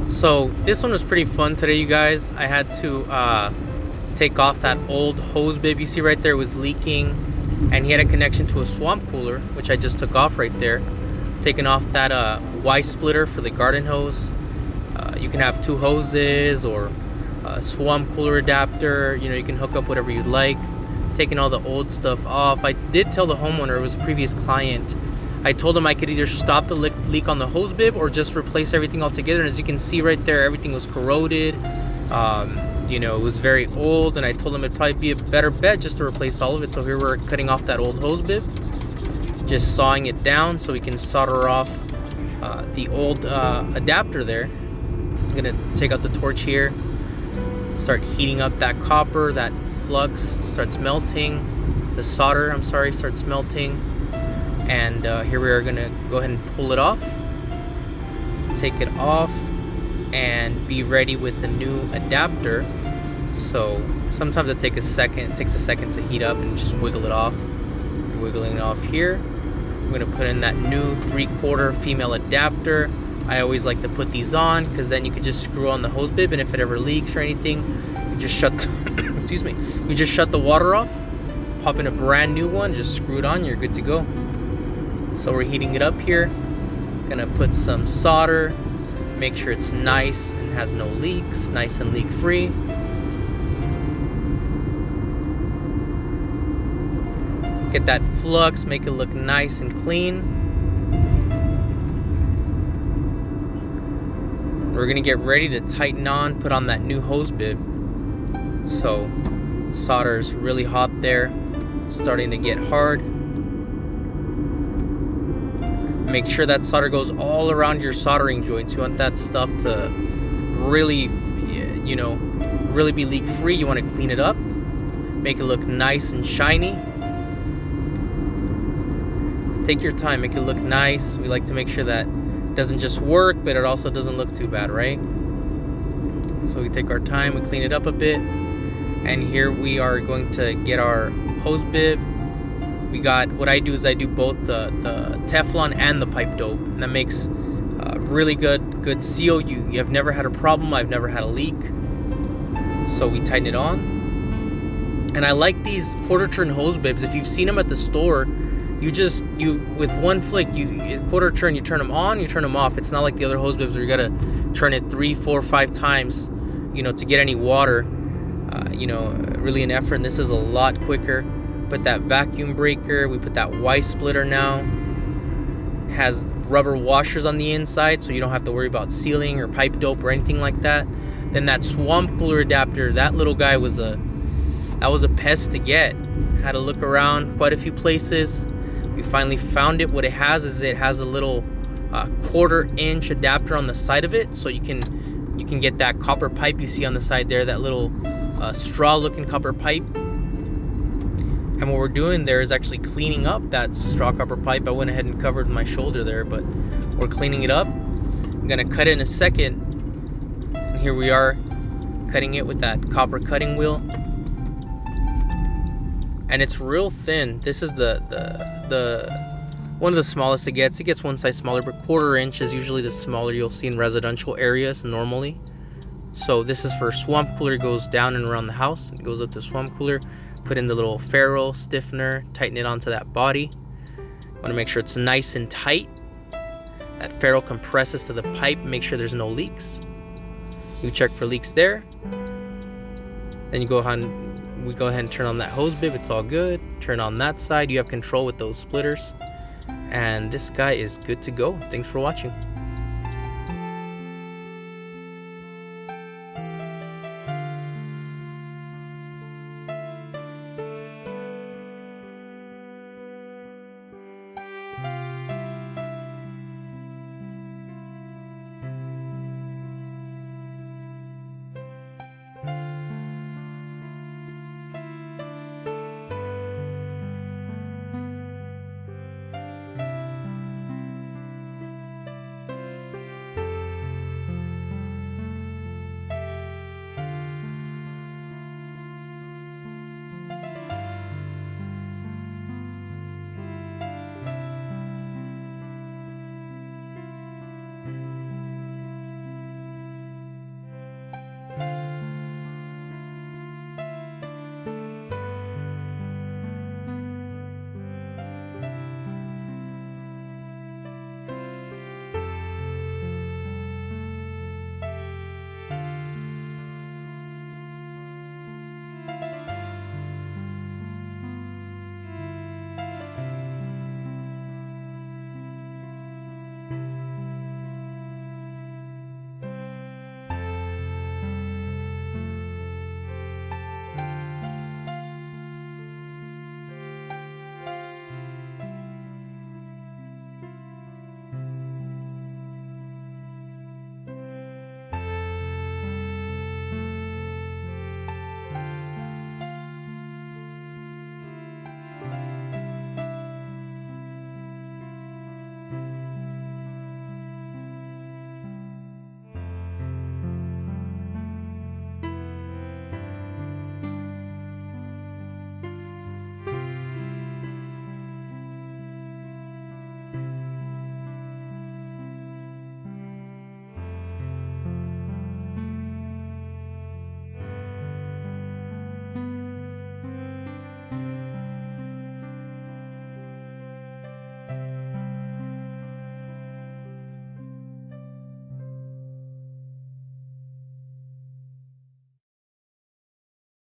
So this one was pretty fun today, you guys. I had to take off that old hose bib you see right there. It was leaking, and he had a connection to a swamp cooler, which I just took off right there. Taking off that Y splitter for the garden hose. You can have two hoses or a swamp cooler adapter. You know, you can hook up whatever you'd like. Taking all the old stuff off. I did tell the homeowner, it was a previous client, I told him I could either stop the leak on the hose bib or just replace everything altogether. And as you can see right there, everything was corroded. You know, it was very old, and I told him it'd probably be a better bet just to replace all of it. So here we're cutting off that old hose bib, just sawing it down so we can solder off the old adapter there. I'm gonna take out the torch here, start heating up that copper. That flux starts melting. The solder, I'm sorry, starts melting. And here we are gonna go ahead and pull it off, take it off, and be ready with the new adapter. So sometimes it takes a second to heat up and just wiggle it off. Wiggling it off here. I'm gonna put in that new 3/4 female adapter. I always like to put these on because then you can just screw on the hose bib, and if it ever leaks or anything, you just shut excuse me, you just shut the water off, pop in a brand new one, just screw it on, you're good to go. So we're heating it up here. Gonna put some solder, make sure it's nice and has no leaks, nice and leak free. Get that flux, make it look nice and clean. We're gonna get ready to tighten on, put on that new hose bib. So solder's really hot there. It's starting to get hard. Make sure that solder goes all around your soldering joints. You want that stuff to really, you know, really be leak free. You want to clean it up, make it look nice and shiny. Take your time, make it look nice. We like to make sure that it doesn't just work, but it also doesn't look too bad, right? So we take our time, we clean it up a bit. And here we are going to get our hose bib. We got, what I do is I do both the Teflon and the pipe dope, and that makes really good seal. You have never had a problem. I've never had a leak. So we tighten it on, and I like these quarter turn hose bibs. If you've seen them at the store, you with one flick, you quarter turn, you turn them on, you turn them off. It's not like the other hose bibs where you gotta turn it 3, 4, 5 times, you know, to get any water. You know, really an effort. And this is a lot quicker. Put that vacuum breaker, we put that Y splitter now. It has rubber washers on the inside, so you don't have to worry about sealing or pipe dope or anything like that. Then that swamp cooler adapter, that little guy was a pest to get. Had to look around quite a few places. We finally found it. What it has is it has a little 1/4 inch adapter on the side of it, so you can get that copper pipe you see on the side there, that little straw looking copper pipe. And what we're doing there is actually cleaning up that straw copper pipe. I went ahead and covered my shoulder there, but we're cleaning it up. I'm gonna cut it in a second. And here we are cutting it with that copper cutting wheel. And it's real thin. This is the one of the smallest it gets. It gets one size smaller, but 1/4 inch is usually the smaller you'll see in residential areas normally. So this is for swamp cooler. It goes down and around the house. It goes up to swamp cooler. Put in the little ferrule stiffener, tighten it onto that body. Want to make sure it's nice and tight. That ferrule compresses to the pipe, make sure there's no leaks. You check for leaks there. Then we go ahead and turn on that hose bib. It's all good. Turn on that side. You have control with those splitters. And this guy is good to go. Thanks for watching.